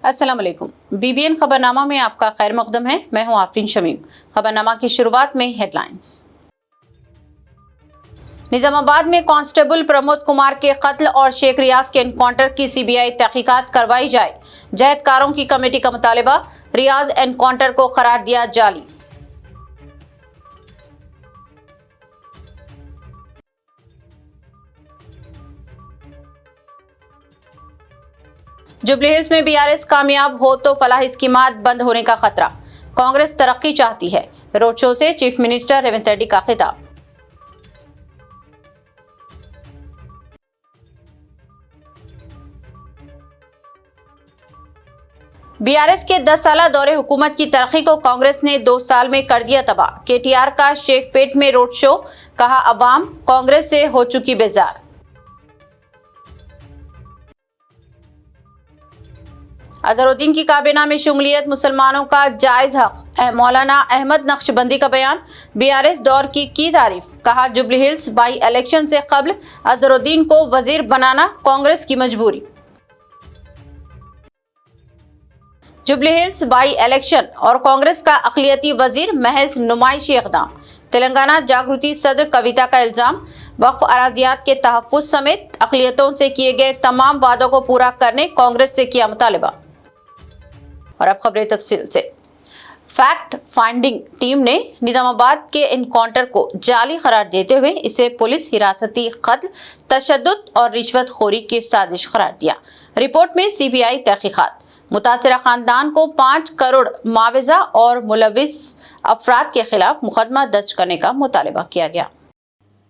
अस्सलाम वालेकुम। बीबीएन खबरनामा में आपका खैर मकदम है। मैं हूं आफरीन शमीम। खबरनामा की शुरुआत में हेडलाइंस। निजामाबाद में कांस्टेबल प्रमोद कुमार के कत्ल और शेख रियाज के एनकाउंटर की सीबीआई तहकीकात करवाई जाए। जहदकारों की कमेटी का मुतालिबा। रियाज एनकाउंटर को करार दिया जाली। जुबली हिल्स में बीआरएस कामयाब हो तो फलाही स्कीमात बंद होने का खतरा। कांग्रेस तरक्की चाहती है। रोड शो से चीफ मिनिस्टर रेवंत रेड्डी का खिताब। बीआरएस के 10 साला दौरे हुकूमत की तरक्की को कांग्रेस ने 2 साल में कर दिया तबाह। केटीआर का शेखपेट में रोड शो, कहा अवाम कांग्रेस से हो चुकी बेजार। अजहरुद्दीन की काबीना में शमूलियत मुसलमानों का जायज हक। मौलाना अहमद नक्शबंदी का बयान। बीआरएस दौर की तारीफ। कहा जुबली हिल्स बाई इलेक्शन से कबल अजहरुद्दीन को वजीर बनाना कांग्रेस की मजबूरी। जुबली हिल्स बाई इलेक्शन और कांग्रेस का अक़लियती वजीर महज नुमाइशी इक़दाम। तेलंगाना जागृति सदर कविता का इल्जाम। वक्फ अराजियात के तहफ़्फ़ुज़ समेत अक़लियतों से किए गए तमाम वादों को पूरा करने कांग्रेस से किया मुतालिबा। और अब खबरें तफसील से। फैक्ट फाइंडिंग टीम ने निजामाबाद के एनकाउंटर को जाली करार देते हुए इसे पुलिस हिरासती कत्ल, तशद्दुद और रिश्वतखोरी की साजिश करार दिया। रिपोर्ट में सीबीआई तहकीकात, मुतासिरा खानदान को 5 करोड़ मुआवजा और मुलविस अफराद के खिलाफ मुकदमा दर्ज करने का मुतालिबा किया गया।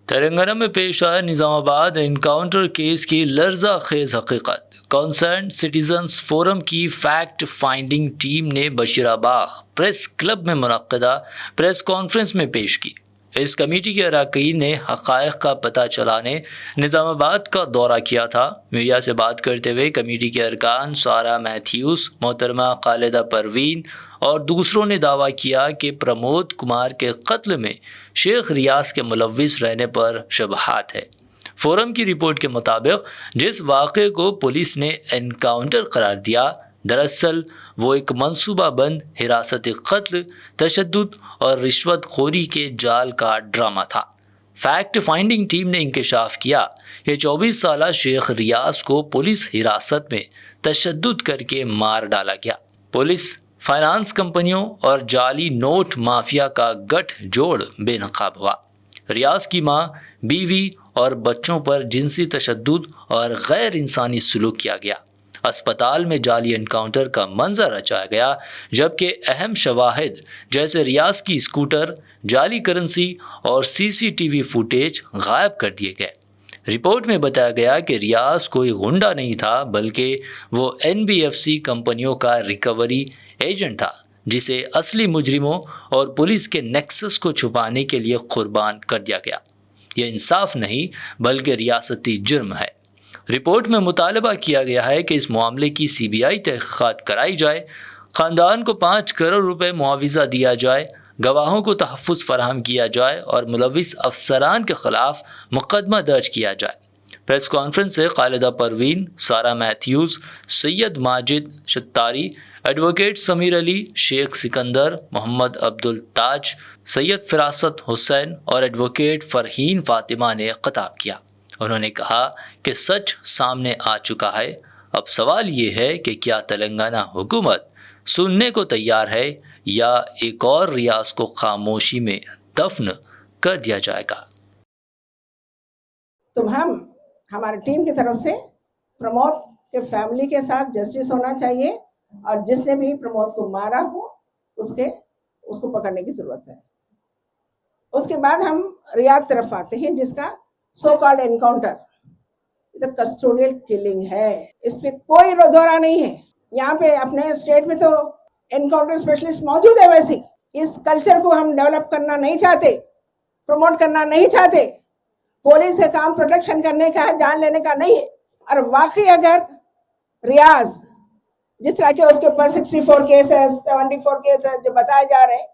तेलंगाना में पेश आया निजामाबाद एनकाउंटर केस की लर्जा खेज हकीकत। कंसर्न सिटीजन्स फोरम की फैक्ट फाइंडिंग टीम ने बशीराबाद प्रेस क्लब में मुनक्किदा प्रेस कॉन्फ्रेंस में पेश की। इस कमेटी के अरकान ने हक़ाइक़ का पता चलाने निज़ामाबाद का दौरा किया था। मीडिया से बात करते हुए कमेटी के अरकान सारा मैथ्यूज़, मोहतरमा खालिदा परवीन और दूसरों ने दावा किया कि प्रमोद कुमार के कत्ल में शेख रियाज के मुलव्विस रहने पर शुबहात है। फोरम की रिपोर्ट के मुताबिक जिस वाक़े को पुलिस ने एनकाउंटर करार दिया, दरअसल वो एक मंसूबाबंद हिरासती कत्ल, तशद्दुद और रिश्वतखोरी के जाल का ड्रामा था। फैक्ट फाइंडिंग टीम ने इंकशाफ किया कि 24 साला शेख रियाज को पुलिस हिरासत में तशद्दुद करके मार डाला गया। पुलिस फाइनेंस कंपनियों और जाली नोट माफिया का गठजोड़ बेनकाब हुआ। रियाज की मां, बीवी और बच्चों पर जिनसी तशद्दुद और गैर इंसानी सलूक किया गया। अस्पताल में जाली एनकाउंटर का मंजर रचाया गया, जबकि अहम शवाहिद जैसे रियाज की स्कूटर, जाली करेंसी और सीसीटीवी फुटेज गायब कर दिए गए। रिपोर्ट में बताया गया कि रियाज कोई गुंडा नहीं था, बल्कि वो एनबीएफसी कंपनियों का रिकवरी एजेंट था, जिसे असली मुजरिमों और पुलिस के नेक्सस को छुपाने के लिए कुर्बान कर दिया गया। यह इंसाफ नहीं बल्कि रियासती जुर्म है। रिपोर्ट में मुतालबा किया गया है कि इस मामले की सीबीआई तहकीकात कराई जाए, ख़ानदान को 5 करोड़ रुपए मुआवजा दिया जाए, गवाहों को तहफ़्फ़ुज़ फराहम किया जाए और मुलविस अफसरान के ख़िलाफ़ मुकदमा दर्ज किया जाए। प्रेस कॉन्फ्रेंस से खालिदा परवीन, सारा मैथ्यूज़, सैयद माजिद शत्तारी, एडवोकेट समीर अली, शेख सिकंदर, मोहम्मद अब्दुल ताज, सैयद फिरासत हुसैन और एडवोकेट फ़रहीन फ़ातिमा ने खिताब किया। उन्होंने कहा कि सच सामने आ चुका है। अब सवाल ये है कि क्या तेलंगाना हुकूमत सुनने को तैयार है या एक और रियाज को खामोशी में दफन कर दिया जाएगा। तो हमारी टीम की तरफ से प्रमोद के फैमिली के साथ जस्टिस होना चाहिए और जिसने भी प्रमोद को मारा हो उसको पकड़ने की जरूरत है। उसके बाद हम रियाज तरफ आते हैं, जिसका so called encounter custodial killing है। इस पे कोई दोहरा नहीं है। यहाँ पे अपने स्टेट में तो एनकाउंटर स्पेशलिस्ट मौजूद है। वैसे इस कल्चर को हम डेवलप करना नहीं चाहते, प्रमोट करना नहीं चाहते। पुलिस का काम प्रोटेक्शन करने का है, जान लेने का नहीं है। और वाकई अगर रियाज जिस तरह के उसके ऊपर 64 केसेस, 74 केसेस जो बताए जा रहे हैं,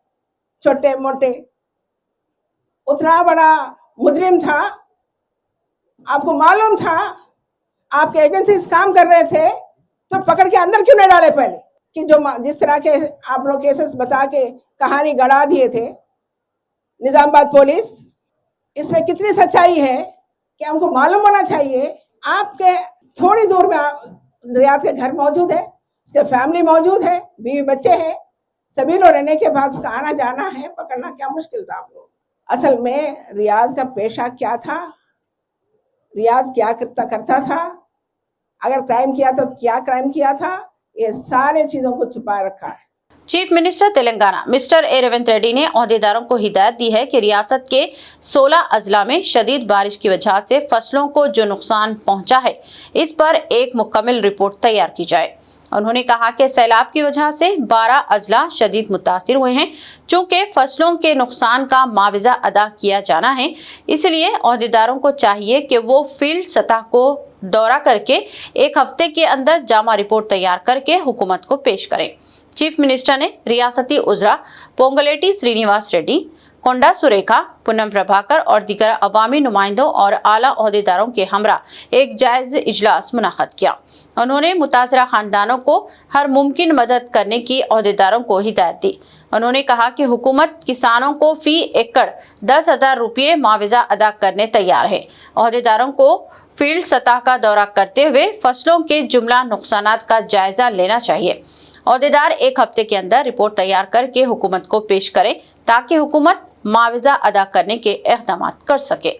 छोटे मोटे, उतना बड़ा मुजरिम था, आपको मालूम था, आपके एजेंसीज काम कर रहे थे तो पकड़ के अंदर क्यों नहीं डाले पहले? कि जो जिस तरह के आप लोग केसेस बता के कहानी गढ़ा दिए थे निजामाबाद पुलिस, इसमें कितनी सच्चाई है कि हमको मालूम होना चाहिए। आपके थोड़ी दूर में रियाद के घर मौजूद है, उसके फैमिली मौजूद है, बीवी बच्चे हैं, सभी लोग रहने के बाद उसका आना जाना है, पकड़ना क्या मुश्किल था आप लोग। असल में रियाज का पेशा क्या था, रियाज क्या करता था, अगर क्राइम किया तो क्या क्राइम किया था, ये सारे चीजों को छुपा रखा है। Chief minister Telangana mister A Revanth Reddy ने ओहदेदारों को हिदायत दी है कि रियासत के 16 अजला में शदीद बारिश की वजह से फसलों को जो नुकसान पहुंचा है, इस पर एक मुकम्मल रिपोर्ट तैयार की जाए। उन्होंने कहा कि सैलाब की वजह से 12 अजला शदीद मुतासिर हुए हैं। चूंकि फसलों के नुकसान का मुआवजा अदा किया जाना है, इसलिए ओहदेदारों को चाहिए कि वो फील्ड सतह को दौरा करके 1 हफ्ते के अंदर जामा रिपोर्ट तैयार करके हुकूमत को पेश करें। चीफ मिनिस्टर ने रियासती उजरा पोंगलेटी श्रीनिवास रेड्डी, कोंडा सुरेखा, पूनम प्रभाकर और दीगर अवामी नुमाइंदों और आला ओहदेदारों के हमरा एक जायज़ इजलास मुनाक़द किया। उन्होंने मुतासरा खानदानों को हर मुमकिन मदद करने की ओहदेदारों को हिदायत दी। उन्होंने कहा कि हुकूमत किसानों को फी एकड़ 10,000 रुपये मुआवजा अदा करने तैयार है। ओहदेदारों को फील्ड सतह का दौरा करते हुए फसलों के जुमला नुकसानात का जायजा लेना चाहिए। ओहदेदार 1 हफ्ते के अंदर रिपोर्ट तैयार करके हुकूमत को पेश करें ताकि हुकूमत मुआवजा अदा करने के इक़दाम कर सके।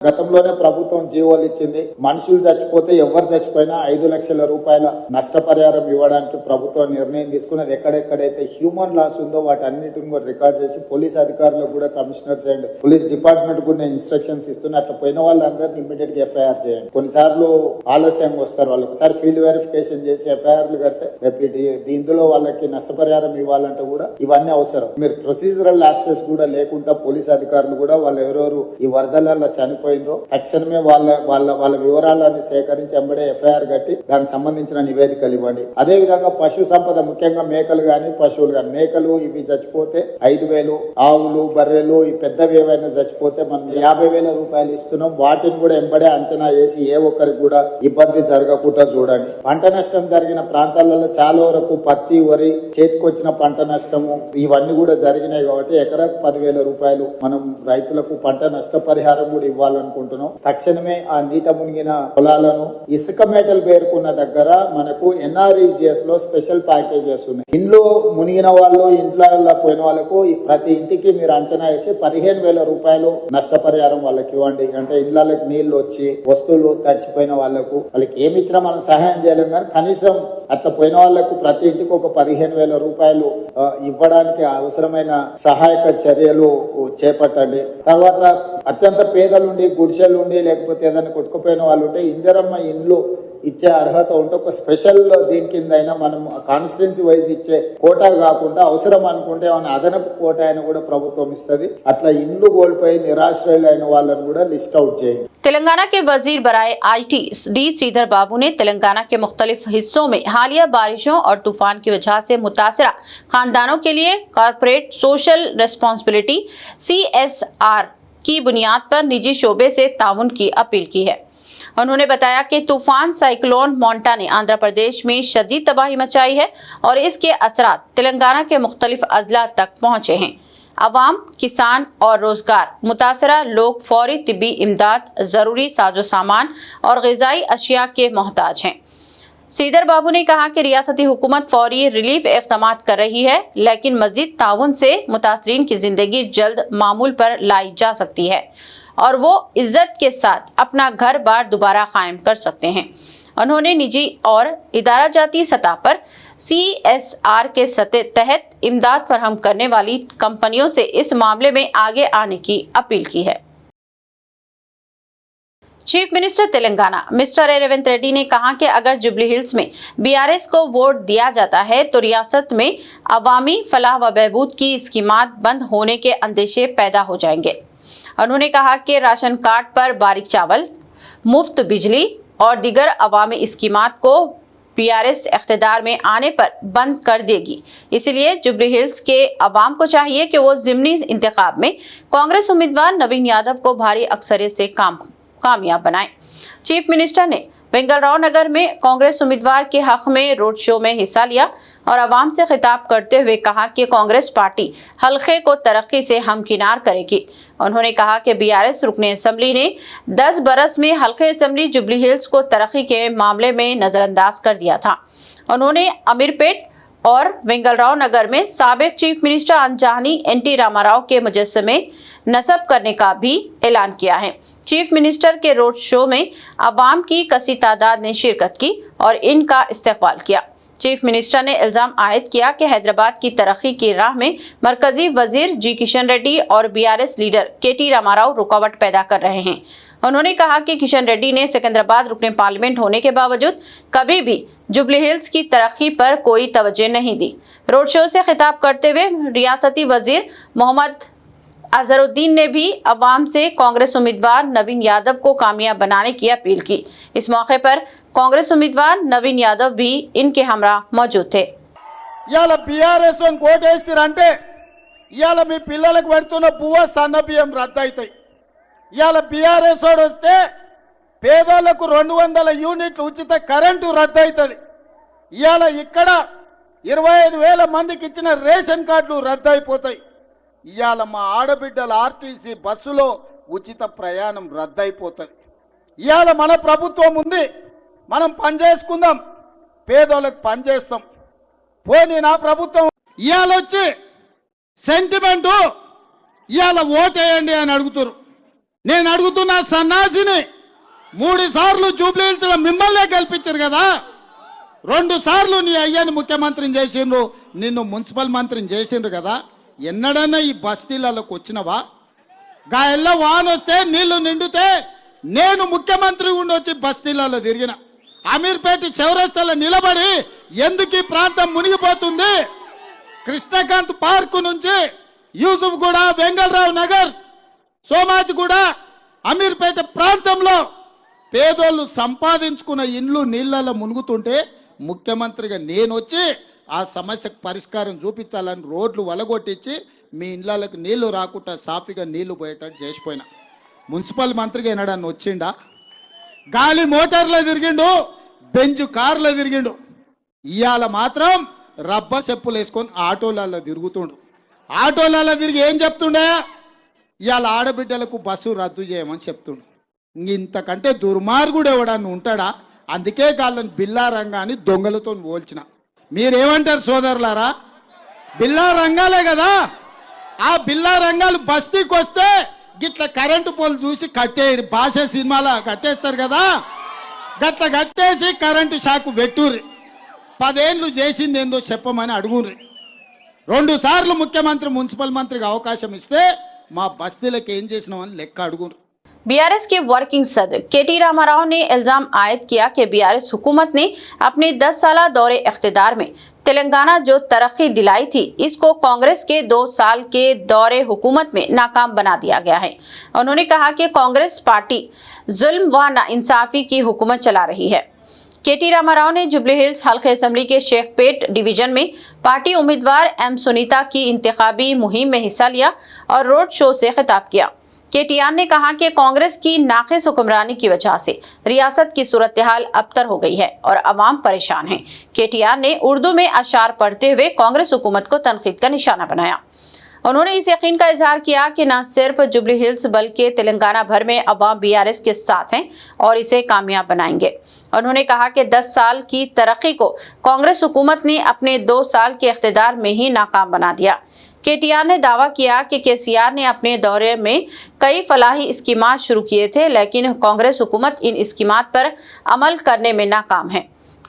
గతంలోనే ప్రభుత్వం జీవోలు ఇచ్చింది. మనుషులు చచ్చిపోతే ఎవరు చచ్చిపోయినా 5 లక్షల రూపాయల నష్టపరిహారం ఇవ్వడానికి ప్రభుత్వం నిర్ణయం తీసుకున్నది. ఎక్కడెక్కడైతే హ్యూమన్ లాస్ ఉందో వాటన్నిటిని కూడా రికార్డ్ చేసి పోలీస్ అధికారులకు కూడా కమిషనర్స్ అండ్ పోలీస్ డిపార్ట్మెంట్ కూడా ఇన్స్ట్రక్షన్స్ ఇస్తున్నా. అట్లా పోయిన వాళ్ళందరినీ ఇమ్మీడియట్ గా ఎఫ్ఐఆర్ చేయండి. కొన్నిసార్లు ఆలస్యంగా వస్తారు వాళ్ళు. ఒకసారి ఫీల్డ్ వెరిఫికేషన్ చేసి ఎఫ్ఐఆర్లు కడితే రేపు ఇందులో వాళ్ళకి నష్టపరిహారం ఇవ్వాలంటే కూడా ఇవన్నీ అవసరం. మీరు ప్రొసీజరల్ ల్యాప్సెస్ కూడా లేకుండా పోలీస్ అధికారులు కూడా వాళ్ళు ఎవరెవరు ఈ వరదలలో చనిపోయి తక్షణమే వాళ్ళ వివరాలను సేకరించి ఎంబడే ఎఫ్ఐఆర్ కట్టి దానికి సంబంధించిన నివేదికలు ఇవ్వండి. అదే విధంగా పశు సంపద ముఖ్యంగా మేకలు గాని పశువులు గాని, మేకలు ఇవి చచ్చిపోతే 5,000, ఆవులు బర్రెలు ఈ పెద్దవి ఏవైనా చచ్చిపోతే మనం 50,000 రూపాయలు ఇస్తున్నాం. వాటిని కూడా ఎంబడే అంచనా వేసి ఏ ఒక్కరికి కూడా ఇబ్బంది జరగకుండా చూడండి. పంట నష్టం జరిగిన ప్రాంతాలలో చాలా వరకు పత్తి, వరి, చేతికొచ్చిన పంట నష్టము ఇవన్నీ కూడా జరిగినాయి కాబట్టి ఎకరాకు 10,000 రూపాయలు మనం రైతులకు పంట నష్టపరిహారం కూడా ఇవ్వాలి అనుకుంటున్నాం. తక్షణమే ఆ నీట మునిగిన పొలాలను ఇసుక మేటలు పేరుకున్న దగ్గర మనకు ఎన్ఆర్ఈజిఎస్ లో స్పెషల్ ప్యాకేజెస్ ఉన్నాయి. ఇంట్లో మునిగిన వాళ్ళు, ఇంట్లో పోయిన వాళ్ళకు ప్రతి ఇంటికి మీరు అంచనా వేసి 15,000 రూపాయలు నష్టపరిహారం వాళ్ళకి ఇవ్వండి. అంటే ఇళ్లకి నీళ్లు వచ్చి వస్తువులు తడిచిపోయిన వాళ్ళకు వాళ్ళకి ఏమి ఇచ్చినా మనం సహాయం చేయలేం, కానీ కనీసం అట్లా పోయిన వాళ్లకు ప్రతి ఇంటికి ఒక 15,000 రూపాయలు ఇవ్వడానికి అవసరమైన సహాయక చర్యలు చేపట్టండి. తర్వాత అత్యంత పేదలుండి, గుడిసెలుండి, లేకపోతే ఏదైనా కొట్టుకుపోయిన వాళ్ళు ఉంటే ఇందిరమ్మ ఇండ్లు ఇచ్చే అర్హత ఉంటే ఒక స్పెషల్ దీని కింద అయినా మనం కాన్స్టిట్యున్సీ వైజ్ ఇచ్చే కోటా కాకుండా అవసరం అనుకుంటే ఏమైనా అదనపు కోటా అయినా కూడా ప్రభుత్వం ఇస్తుంది. అట్లా ఇండ్లు కోల్పోయి నిరాశ్రయులు అయిన వాళ్ళని కూడా లిస్ట్ అవుట్ చేయండి. तेलंगाना के वजीर बराए IT डी श्रीधर बाबू ने तेलंगाना के मुख्तलिफ हिस्सों में हालिया बारिशों और तूफान की वजह से मुतासरा खानदानों के लिए कॉरपोरेट सोशल रेस्पॉन्सिबिलिटी CSR की बुनियाद पर निजी शोबे से ताउन की अपील की है। उन्होंने बताया कि तूफान साइक्लोन मोंटा ने आंध्र प्रदेश में शदीद तबाही मचाई है और इसके असरात तेलंगाना के मुख्तलिफ अजला तक पहुँचे हैं। अवाम, किसान और रोजगार मुतासरा लोग फौरी तिब्बी इमदाद, ज़रूरी साजो सामान और ग़िज़ाई अशिया के मोहताज हैं। श्रीधर बाबू ने कहा कि रियासती हुकूमत फौरी रिलीफ इक़दामात कर रही है, लेकिन मज़ीद ताउन से मुतासरीन की ज़िंदगी जल्द मामूल पर लाई जा सकती है और वो इज्जत के साथ अपना घर बार दोबारा कायम कर सकते हैं। उन्होंने निजी और इदारा जाती सतह पर CSR के तहत इमदाद फराहम करने वाली कंपनियों से इस मामले में आगे आने की अपील की है। Chief minister Telangana mister A Revanth Reddy ने कहा कि अगर जुबली हिल्स में BRS को वोट दिया जाता है तो रियासत में अवामी फलाह व बहबूद की स्कीमात बंद होने के अंदेशे पैदा हो जाएंगे। उन्होंने कहा कि राशन कार्ड पर बारीक चावल, मुफ्त बिजली और दीगर अवामी स्कीमात को BRS इख्तिदार में आने पर बंद कर देगी। इसलिए जुबली हिल्स के अवाम को चाहिए कि वो ज़िमनी इंतखाब में कांग्रेस उम्मीदवार नवीन यादव को भारी अक्सरियत से कामयाब बनाएं। चीफ मिनिस्टर ने वेंगलराव नगर में कांग्रेस उम्मीदवार के हक में रोड शो में हिस्सा लिया और आवाम से खिताब करते हुए कहा कि कांग्रेस पार्टी हल्के को तरक्की से हमकिनार करेगी। उन्होंने कहा कि बीआरएस रुकने असेंबली ने 10 बरस में हल्के असेंबली जुबली हिल्स को तरक्की के मामले में नजरअंदाज कर दिया था। उन्होंने अमीरपेट और वेंगलराव नगर में साबिक चीफ मिनिस्टर अंजानी एनटी रामाराव के मुजस्समे नस्ब करने का भी ऐलान किया है। चीफ मिनिस्टर के रोड शो में आवाम की कसी तादाद ने शिरकत की और इनका इस्तकबाल किया। चीफ मिनिस्टर ने इल्जाम आयद किया कि हैदराबाद की तरक्की की राह में मरकजी वजीर जी किशन रेड्डी और बीआरएस लीडर केटी रामाराव रुकावट पैदा कर रहे हैं। उन्होंने कहा कि किशन रेड्डी ने सिकंदराबाद रुकने पार्लियामेंट होने के बावजूद कभी भी जुबली हिल्स की तरक्की पर कोई तवज्जो नहीं दी। रोड शो से खिताब करते हुए रियासती वजीर मोहम्मद अजहरुद्दीन ने भी अवाम से कांग्रेस उम्मीदवार नवीन यादव को कामयाब बनाने की अपील की। इस मौके पर कांग्रेस उम्मीदवार नवीन यादव भी इनके हमरा मौजूद थे। ఇయాల బీఆర్ఎస్ అని కోటేస్తారంటే ఇయాల మీ పిల్లలకు పెడుతున్న బువ్వ సన్న బియ్యం రద్దు అవుతాయి. ఇయాల బీఆర్ఎస్ వాడు వస్తే పేదోళ్లకు 200 యూనిట్లు ఉచిత కరెంటు రద్దు అవుతుంది. ఇయాల ఇక్కడ 25,000 మందికి ఇచ్చిన రేషన్ కార్డులు రద్దు అయిపోతాయి. ఇయాల మా ఆడబిడ్డల ఆర్టీసీ బస్సులో ఉచిత ప్రయాణం రద్దు అయిపోతుంది. ఇయాల మన ప్రభుత్వం ఉంది, మనం పని చేసుకుందాం, పేదోళ్ళకి పని చేస్తాం. పోనీ నా ప్రభుత్వం ఇవాళ వచ్చి సెంటిమెంటు ఇవాళ ఓటేయండి అని అడుగుతారు. నేను అడుగుతున్నా సన్నాసిని 3 సార్లు జూబ్లీ హిల్స్ లో మిమ్మల్నే గెలిపించారు కదా, 2 సార్లు నీ అయ్యని ముఖ్యమంత్రిని చేసిండ్రు, నిన్ను మున్సిపల్ మంత్రిని చేసిండ్రు కదా. ఎన్నడన్నా ఈ బస్తీలకు వచ్చినవా? గాయల్లో వాన వస్తే నీళ్లు నిండితే నేను ముఖ్యమంత్రి ఉండొచ్చి బస్తీలలో తిరిగిన. అమీర్పేట చౌరస్తాలో నిలబడి ఎందుకు ఈ ప్రాంతం మునిగిపోతుంది, కృష్ణకాంత్ పార్కు నుంచి యూసుఫ్ గూడ, వెంగళరావు నగర్, సోమాజిగూడ, అమీర్పేట ప్రాంతంలో పేదోళ్ళు సంపాదించుకున్న ఇండ్లు నీళ్లలో మునుగుతుంటే ముఖ్యమంత్రిగా నేను వచ్చి ఆ సమస్యకు పరిష్కారం చూపించాలని రోడ్లు వలగొట్టించి మీ ఇండ్లకు నీళ్లు రాకుండా సాఫీగా నీళ్లు పోయేటట్టు చేసిపోయినా. మున్సిపల్ మంత్రిగా ఎన్నడన్నా వచ్చిండా? గాలి మోటార్లో తిరిగిండు, బెంజ్ కార్లో తిరిగిండు. ఇవాళ మాత్రం రబ్బ చెప్పులు వేసుకొని ఆటోలలో తిరుగుతుండు. ఆటోలలో తిరిగి ఏం చెప్తుండే? ఇవాళ ఆడబిడ్డలకు బస్సు రద్దు చేయమని చెప్తుండు. ఇంతకంటే దుర్మార్గుడు ఎవడన్నా ఉంటాడా? అందుకే గాళ్ళని బిల్లా రంగాన్ని దొంగలతో పోల్చిన. మీరేమంటారు సోదరులారా? బిల్లా రంగాలే కదా. ఆ బిల్లా రంగాలు బస్తీకి వస్తే గిట్ల కరెంటు పోలు చూసి కట్టేరు, భాష సినిమాలో కట్టేస్తారు కదా, గట్ల కట్టేసి కరెంటు షాకు పెట్టుర్రి. 10 ఏళ్ళు చేసింది ఏందో చెప్పమని అడుగుర్రి. 2 సార్లు ముఖ్యమంత్రి మున్సిపల్ మంత్రికి అవకాశం ఇస్తే మా బస్తీలకు ఏం చేసినామని లెక్క అడుగుర్రి. बीआरएस के वर्किंग सदर केटी रामाराव ने इल्जाम आयद किया कि बीआरएस हुकूमत ने अपने 10 साल दौरे इख्तिदार में तेलंगाना जो तरक्की दिलाई थी, इसको कांग्रेस के 2 साल के दौरे हुकूमत में नाकाम बना दिया गया है। उन्होंने कहा कि कांग्रेस पार्टी जुल्म व नाइंसाफी की हुकूमत चला रही है। केटी रामाराव ने जुबली हिल्स हल्के असेंबली के शेखपेट डिवीजन में पार्टी उम्मीदवार एम सुनीता की इंतखाबी मुहिम में हिस्सा लिया और रोड शो से खिताब किया। केटीआर ने कहा कि कांग्रेस की नाक़िस हुक्मरानी की वजह से रियासत की सूरत हाल अबतर हो गई है और अवाम परेशान है। केटीआर ने उर्दू में अशार पढ़ते हुए कांग्रेस हुकूमत को तनकीद का निशाना बनाया। उन्होंने इस यकीन का इजहार किया कि न सिर्फ जुबली हिल्स बल्कि तेलंगाना भर में अवाम बीआरएस के साथ हैं और इसे कामयाब बनाएंगे। उन्होंने कहा कि 10 साल की तरक्की को कांग्रेस हुकूमत ने अपने 2 साल के इख्तिदार में ही नाकाम बना दिया। केटीआर ने दावा किया कि केसीआर ने अपने दौरे में कई फलाही स्कीमात शुरू किए थे, लेकिन कांग्रेस हुकूमत इन स्कीमात पर अमल करने में नाकाम है।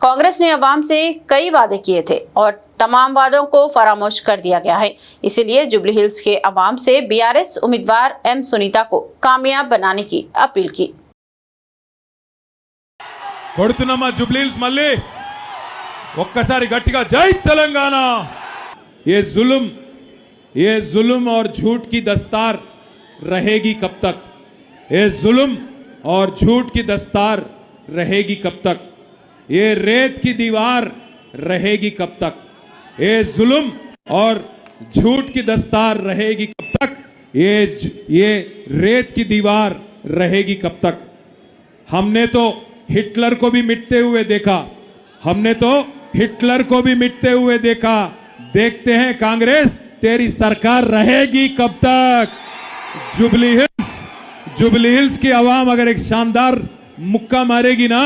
कांग्रेस ने अवाम से कई वादे किए थे और तमाम वादों को फरामोश कर दिया गया है। इसीलिए जुबली हिल्स के अवाम से बीआरएस उम्मीदवार एम सुनीता को कामयाब बनाने की अपील की। కొడుతున్నమా జూబ్లీ హిల్స్ మళ్ళీ ఒక్కసారి గట్టిగా జై తెలంగాణ। ये जुल्म और झूठ की दस्तार रहेगी कब तक? ये जुल्म और झूठ की दस्तार रहेगी कब तक? ये रेत की दीवार रहेगी कब तक? ये जुल्म और झूठ की दस्तार रहेगी कब तक? ये रेत की दीवार रहेगी कब तक? हमने तो हिटलर को भी मिटते हुए देखा, हमने तो हिटलर को भी मिटते हुए देखा। देखते हैं कांग्रेस तेरी सरकार रहेगी कब तक। जुबली हिल्स की आवाम अगर एक शानदार मुक्का मारेगी ना,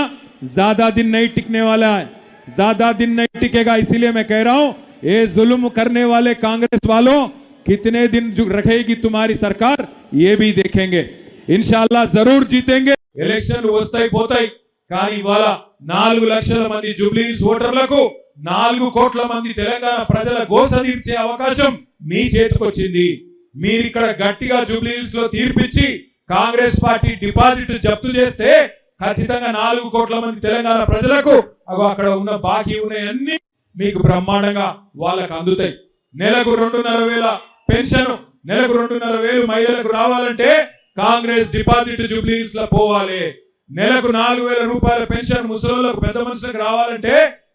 ज्यादा दिन नहीं टिकने वाला है, ज्यादा दिन नहीं टिकेगा। इसीलिए मैं कह रहा हूं, ये जुल्म करने वाले कांग्रेस वालों, कितने दिन रखेगी तुम्हारी सरकार ये भी देखेंगे। इंशाल्लाह जरूर जीतेंगे। ఎలక్షన్ వస్తాయి పోతాయి, కానీ ఇవాళ 4 లక్షల మంది జూబ్లీ హిల్స్ ఓటర్లకు 4 కోట్ల మంది తెలంగాణ ప్రజల గోస తీర్చే అవకాశం మీ చేతికొచ్చింది। మీరు ఇక్కడ గట్టిగా జూబ్లీ హిల్స్ లో తీర్పిచ్చి కాంగ్రెస్ పార్టీ డిపాజిట్ జప్తు చేస్తే ఖచ్చితంగా 4 కోట్ల మంది తెలంగాణ ప్రజలకు అక్కడ ఉన్న బాకీ ఉన్నాయన్నీ మీకు బ్రహ్మాండంగా వాళ్ళకు అందుతాయి। నెలకు 2,500 పెన్షన్, నెలకు 2,500 మహిళలకు రావాలంటే కాంగ్రెస్ డిపాజిట్ జూబ్లీ హిల్స్ లో పోవాలి। నెలకు 4,000 రూపాయల పెన్షన్ ముసలోళ్ళకు, పెద్ద మనుషులకు రావాలంటే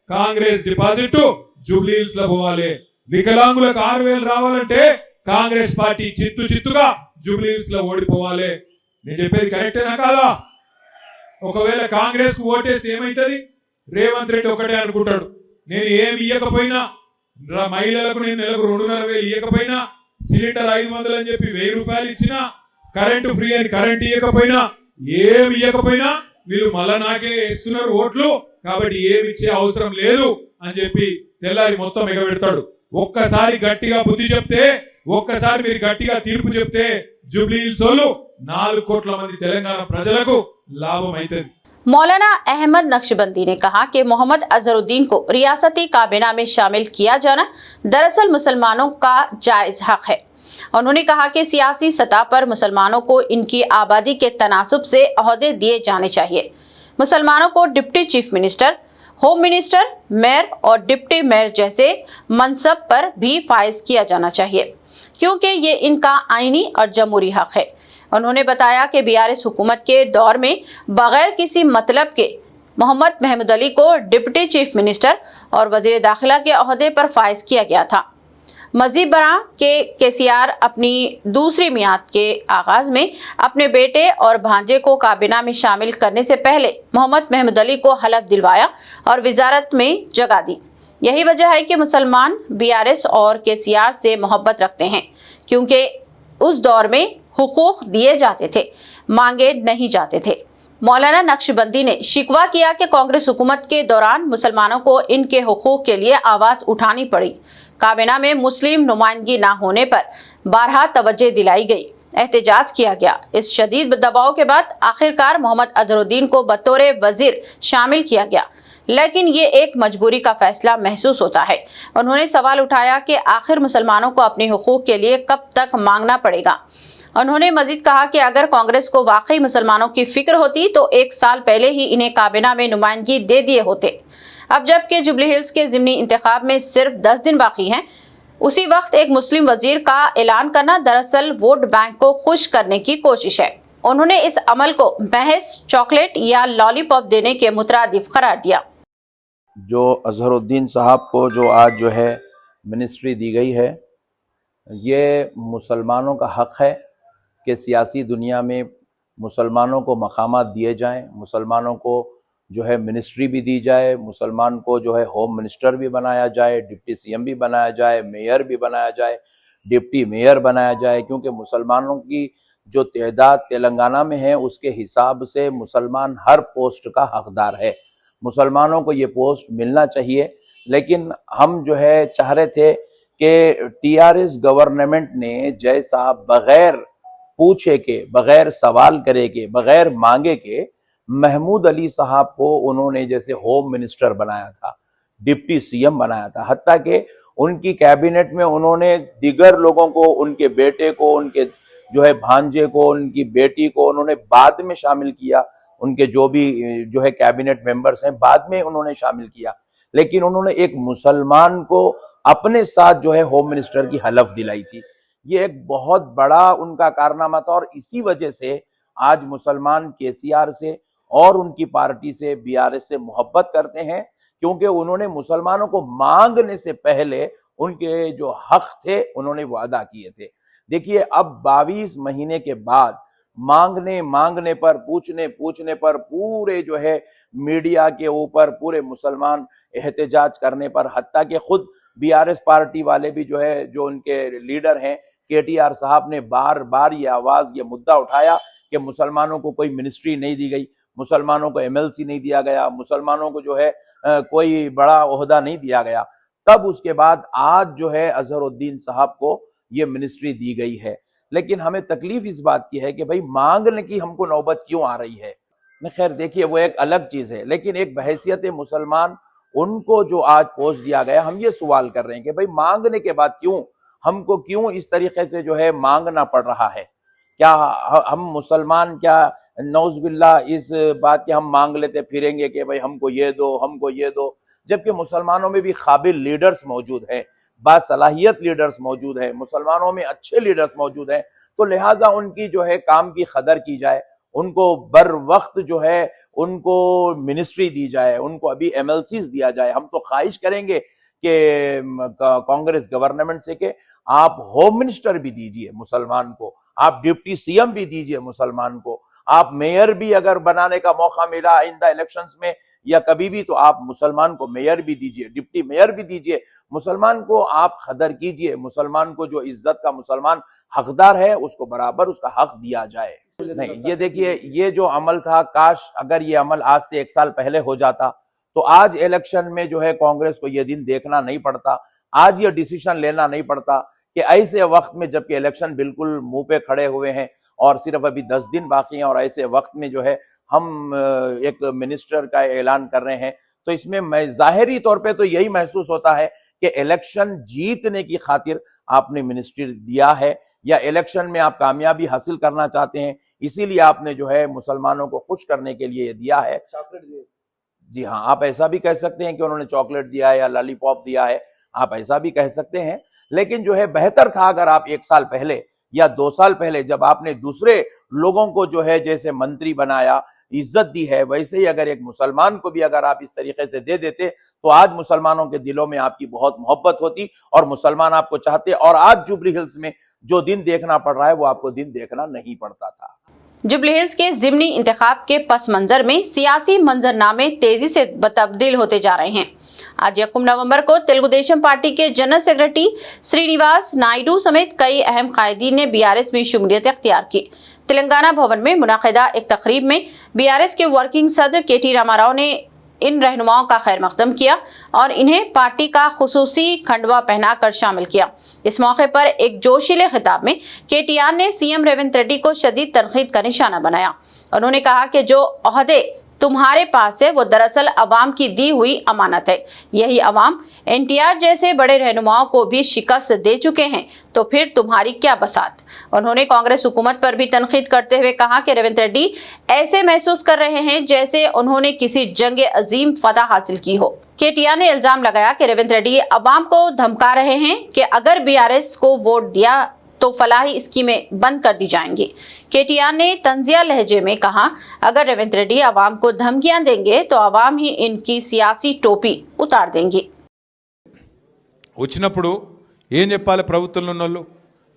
కాంగ్రెస్ డిపాజిట్ జూబ్లీ హిల్స్ లో పోవాలి। వికలాంగులకు 6,000 రావాలంటే కాంగ్రెస్ పార్టీ చిత్తుగా జూబ్లీ హిల్స్ లో ఓడిపోవాలి। నేను చెప్పేది కరెక్టేనా కాదా? ఒకవేళ కాంగ్రెస్ కు ఓటేస్తే ఏమైతుంది? రేవంత్ రెడ్డి ఒకటే అనుకుంటాడు, నేను ఏమి ఇయ్యకపోయినా, మహిళలకు నేను నెలకు 2,500 ఇయ్యకపోయినా, సిలిండర్ 500 అని చెప్పి 1000 రూపాయలు ఇచ్చినా, కరెంటు ఫ్రీ అని కరెంట్ ఇవ్వకపోయినా, ఏమి ఇవ్వకపోయినా వీళ్ళు మళ్ళా నాకే ఇస్తున్నారు ఓట్లు, కాబట్టి ఏమి ఇచ్చే అవసరం లేదు అని చెప్పి తెల్లారి మొత్తం ఎగబెడతాడు। ఒక్కసారి గట్టిగా బుద్ధి చెప్తే, ఒక్కసారి మీరు గట్టిగా తీర్పు చెప్తే జూబ్లీ హిల్స్ వాళ్ళు 4 కోట్ల మంది తెలంగాణ ప్రజలకు లాభం అవుతుంది। मौलाना अहमद नक्शबंदी ने कहा कि मोहम्मद अजहरुद्दीन को रियासती काबीना में शामिल किया जाना दरअसल मुसलमानों का जायज हक है। उन्होंने कहा कि सियासी सतह पर मुसलमानों को इनकी आबादी के तनासुब से ओहदे दिए जाने चाहिए। मुसलमानों को deputy chief minister, home minister, mayor और डिप्टी मेयर जैसे मनसब पर भी फाइज किया जाना चाहिए, क्योंकि ये इनका आईनी और जमहूरी हक है। उन्होंने बताया कि बीआरएस हुकूमत के दौर में बगैर किसी मतलब के मोहम्मद महमूद अली को डिप्टी चीफ मिनिस्टर और वजीर दाखिला के ओहदे पर फाइज किया गया था। मजीद बरा के केसीआर अपनी दूसरी मियाद के आगाज में अपने बेटे और भांजे को काबीना में शामिल करने से पहले मोहम्मद महमूद अली को हलफ दिलवाया और वजारत में जगह दी। यही वजह है कि मुसलमान बीआरएस और केसीआर से मोहब्बत रखते हैं, क्योंकि उस दौर में हुकूक दिए जाते थे, मांगे नहीं जाते थे। मौलाना नक्शबंदी ने शिकवा किया कि कांग्रेस हुकूमत के दौरान मुसलमानों को इनके हुकूक के लिए आवाज़ उठानी पड़ी। काबीना में मुस्लिम नुमाइंदगी ना होने पर बारहा तवज्जो दिलाई गई, एहतजाज किया गया। इस शदीद दबाव के बाद आखिरकार मोहम्मद अजहरुद्दीन को बतौर वजीर शामिल किया गया, लेकिन ये एक मजबूरी का फैसला महसूस होता है। उन्होंने सवाल उठाया कि आखिर मुसलमानों को अपने हुकूक के लिए कब तक मांगना पड़ेगा। उन्होंने मजीद कहा कि अगर कांग्रेस को वाकई मुसलमानों की फिक्र होती तो 1 साल पहले ही इन्हें काबीना में नुमाइंदगी दे दिए होते। अब जबकि जुबली हिल्स के ज़िमनी इंतखाब में सिर्फ 10 दिन बाकी हैं, उसी वक्त एक मुस्लिम वजीर का ऐलान करना दरअसल वोट बैंक को खुश करने की कोशिश है। उन्होंने इस अमल को महज चॉकलेट या लॉलीपॉप देने के मुतरादिफ करार दिया। जो अजहरुद्दीन साहब को जो आज जो है मिनिस्ट्री दी गई है, ये मुसलमानों का हक है कि सियासी दुनिया में मुसलमानों को मकामात दिए जाएं, मुसलमानों को जो है मिनिस्ट्री भी दी जाए, मुसलमान को जो है होम मिनिस्टर भी बनाया जाए, डिप्टी सीएम भी बनाया जाए, मेयर भी बनाया जाए, डिप्टी मेयर बनाया जाए, क्योंकि मुसलमानों की जो तादाद तेलंगाना में है उसके हिसाब से मुसलमान हर पोस्ट का हकदार है। मुसलमानों को ये पोस्ट मिलना चाहिए। लेकिन हम जो है चाह रहे थे कि टीआरएस गवर्नमेंट ने जैसा बगैर पूछे के, बगैर सवाल करे के, बगैर मांगे के महमूद अली साहब को उन्होंने जैसे होम मिनिस्टर बनाया था, डिप्टी सीएम बनाया था, हत्ता कि उनकी कैबिनेट में उन्होंने दिगर लोगों को, उनके बेटे को, उनके जो है भांजे को, उनकी बेटी को उन्होंने बाद में शामिल किया। उनके जो भी जो है कैबिनेट मेंबर्स हैं बाद में उन्होंने शामिल किया, लेकिन उन्होंने एक मुसलमान को अपने साथ जो है होम मिनिस्टर की हलफ दिलाई थी। ये एक बहुत बड़ा उनका कारनामा था और इसी वजह से आज मुसलमान केसीआर से और उनकी पार्टी से, बीआरएस से मोहब्बत करते हैं, क्योंकि उन्होंने मुसलमानों को मांगने से पहले उनके जो हक थे उन्होंने वो अदा किए थे। देखिए, अब 22 महीने के बाद मांगने पर, पूछने पर पूरे जो है मीडिया के ऊपर पूरे मुसलमान एहतजाज करने पर, हत्ता कि खुद बीआरएस पार्टी वाले भी जो है, जो उनके लीडर हैं केटीआर साहब ने बार बार ये मुद्दा उठाया कि मुसलमानों को कोई मिनिस्ट्री नहीं दी गई, मुसलमानों को एमएलसी नहीं दिया गया, मुसलमानों को जो है कोई बड़ा ओहदा नहीं दिया गया। तब उसके बाद आज जो है अजहरुद्दीन साहब को ये मिनिस्ट्री दी गई है। लेकिन हमें तकलीफ इस बात की है कि भाई मांगने की हमको नौबत क्यों आ रही है। खैर देखिए वो एक अलग चीज है, लेकिन एक बहैसियत मुसलमान उनको जो आज पोस्ट दिया गया, हम ये सवाल कर रहे हैं कि भाई मांगने के बाद हमको क्यों इस तरीके से जो है मांगना पड़ रहा है। क्या हम मुसलमान क्या नौज़बिल्ला इस बात के हम मांग लेते फिरेंगे कि भाई हमको ये दो, जबकि मुसलमानों में भी काबिल लीडर्स मौजूद हैं, बासलाहियत लीडर्स मौजूद हैं, मुसलमानों में अच्छे लीडर्स मौजूद हैं। तो लिहाजा उनकी जो है काम की कदर की जाए, उनको बर वक्त जो है उनको मिनिस्ट्री दी जाए, उनको अभी एमएलसीज दिया जाए। हम तो ख्वाहिश करेंगे कि कांग्रेस गवर्नमेंट से कि आप होम मिनिस्टर भी दीजिए मुसलमान को, आप डिप्टी सीएम भी दीजिए मुसलमान को, आप मेयर भी अगर बनाने का मौका मिला आइंदा इलेक्शंस में या कभी भी, तो आप मुसलमान को मेयर भी दीजिए, डिप्टी मेयर भी दीजिए। मुसलमान को आप कदर कीजिए, मुसलमान को जो इज्जत का मुसलमान हकदार है उसको बराबर उसका हक दिया जाए। नहीं, ये देखिए ये जो अमल था, काश अगर ये अमल आज से 1 साल पहले हो जाता तो आज इलेक्शन में जो है कांग्रेस को ये दिन देखना नहीं पड़ता, आज ये डिसीजन लेना नहीं पड़ता कि ऐसे वक्त में जबकि इलेक्शन बिल्कुल मुंह पे खड़े हुए हैं और सिर्फ अभी 10 दिन बाकी हैं, और ऐसे वक्त में जो है हम एक मिनिस्टर का ऐलान कर रहे हैं। तो इसमें मैं जाहिरी तौर पे तो यही महसूस होता है कि इलेक्शन जीतने की खातिर आपने मिनिस्ट्री दिया है, या इलेक्शन में आप कामयाबी हासिल करना चाहते हैं, इसीलिए आपने जो है मुसलमानों को खुश करने के लिए दिया है। जी हाँ, आप ऐसा भी कह सकते हैं कि उन्होंने चॉकलेट दिया है या लॉलीपॉप दिया है, आप ऐसा भी कह सकते हैं। लेकिन जो है बेहतर था अगर आप 1 साल पहले या 2 साल पहले जब आपने दूसरे लोगों को जो है जैसे मंत्री बनाया, इज्जत दी है, वैसे ही अगर एक मुसलमान को भी अगर आप इस तरीके से दे देते तो आज मुसलमानों के दिलों में आपकी बहुत मोहब्बत होती और मुसलमान आपको चाहते, और आज जुबली हिल्स में जो दिन देखना पड़ रहा है वो आपको दिन देखना नहीं पड़ता था। जुबली हिल्स के जिमनी इंतखाब के पस मंजर में सियासी मंजरनामे तेजी से तब्दील होते जा रहे हैं। आज 1 नवंबर को तेलुगुदेशम पार्टी के जनरल सेक्रेटरी श्रीनिवास नायडू समेत कई अहम कायदीन ने बीआरएस में शमूलियत अख्तियार की। तेलंगाना भवन में मुनाकिदा एक तकरीब में बीआरएस के वर्किंग सदर केटी रामाराव ने इन रहनुमाओं का खैर मकदम किया और इन्हें पार्टी का खुसूसी खंडवा पहनाकर शामिल किया। इस मौके पर एक जोशीले खिताब में केटीआर ने सीएम रेवंत रेड्डी को शदीद तनकीद का निशाना बनाया। उन्होंने कहा कि जो ओहदे तुम्हारे पास है वो दरअसल अवाम की दी हुई अमानत है। यही अवाम एनटीआर जैसे बड़े रहनुमाओं को भी शिकस्त दे चुके हैं, तो फिर तुम्हारी क्या बसात। उन्होंने कांग्रेस हुकूमत पर भी तनकीद करते हुए कहा कि रेवंत रेड्डी ऐसे महसूस कर रहे हैं जैसे उन्होंने किसी जंग अजीम फतह हासिल की हो। केटीआर ने इल्जाम लगाया कि रेवंत रेड्डी अवाम को धमका रहे हैं कि अगर बीआरएस को वोट दिया तो फलाही स्कीमें बंद कर दी जाएंगी। केटीआर ने तंजिया लहजे में कहा, अगर रेवंत रेड्डी अवाम को धमकियां देंगे तो अवाम ही इनकी सियासी टोपी उतार देंगी। వచ్చినప్పుడు ఏం చెప్పాలి ప్రభుత్వంలో ఉన్నోళ్ళు,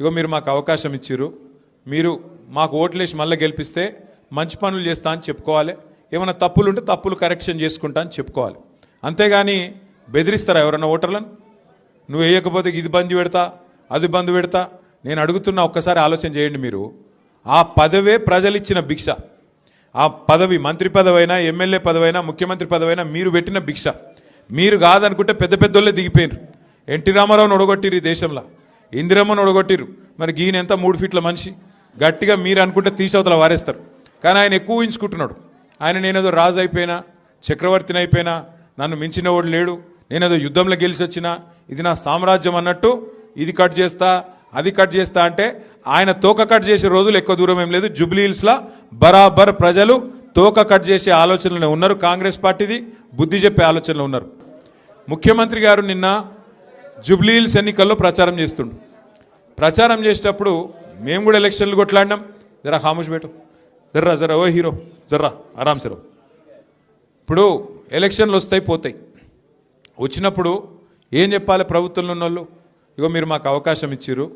ఇగో మీరు మాకు అవకాశం ఇచ్చిర్రు, మీరు మాకు ఓట్లేసి మళ్ళీ గెలిపిస్తే మంచి పనులు చేస్తా అని చెప్పుకోవాలి, ఏమైనా తప్పులు ఉంటే తప్పులు కరెక్షన్ చేసుకుంటా అని చెప్పుకోవాలి। అంతేగాని బెదిరిస్తారా ఎవరన్నా ఓటర్లను? నువ్వు వేయకపోతే ఇది బంద్ పెడతా అది బంద్ పెడతా। నేను అడుగుతున్నా, ఒక్కసారి ఆలోచన చేయండి మీరు। ఆ పదవే ప్రజలు ఇచ్చిన భిక్ష, ఆ పదవి మంత్రి పదవైనా ఎమ్మెల్యే పదవైనా ముఖ్యమంత్రి పదవైనా మీరు పెట్టిన భిక్ష। మీరు కాదనుకుంటే పెద్ద పెద్దోళ్ళే దిగిపోయినరు। ఎన్టీ రామారావును ఒడగొట్టిరు ఈ దేశంలో, ఇందిరమ్మను ఒడగొట్టిరు, మరి ఈయన ఎంత 3 ఫీట్ల మనిషి, గట్టిగా మీరు అనుకుంటే తీసవతల వారేస్తారు। కానీ ఆయన ఎక్కువ ఊహించుకుంటున్నాడు, ఆయన నేనేదో రాజు అయిపోయినా చక్రవర్తిని అయిపోయినా నన్ను మించిన వాడు లేడు, నేనేదో యుద్ధంలో గెలిచి వచ్చినా ఇది నా సామ్రాజ్యం అన్నట్టు ఇది కట్ చేస్తా అది కట్ చేస్తా అంటే ఆయన తోక కట్ చేసే రోజులు ఎక్కువ దూరం ఏం లేదు। జూబ్లీ హిల్స్లో బరాబర్ ప్రజలు తోక కట్ చేసే ఆలోచనలో ఉన్నారు, కాంగ్రెస్ పార్టీది బుద్ధి చెప్పే ఆలోచనలో ఉన్నారు। ముఖ్యమంత్రి గారు నిన్న జూబ్లీ హిల్స్ ఎన్నికల్లో ప్రచారం చేస్తుండు, ప్రచారం చేసేటప్పుడు మేము కూడా ఎలక్షన్లు కొట్లాడినాం। జరా ఖామోష్ బేటో, జర్రా జరా ఓ హీరో జర్రా ఆరామ్సే రో। ఇప్పుడు ఎలక్షన్లు వస్తాయి పోతాయి, వచ్చినప్పుడు ఏం చెప్పాలి ప్రభుత్వంలో ఉన్నోళ్ళు, ఇగో మీరు మాకు అవకాశం ఇచ్చిర్రు,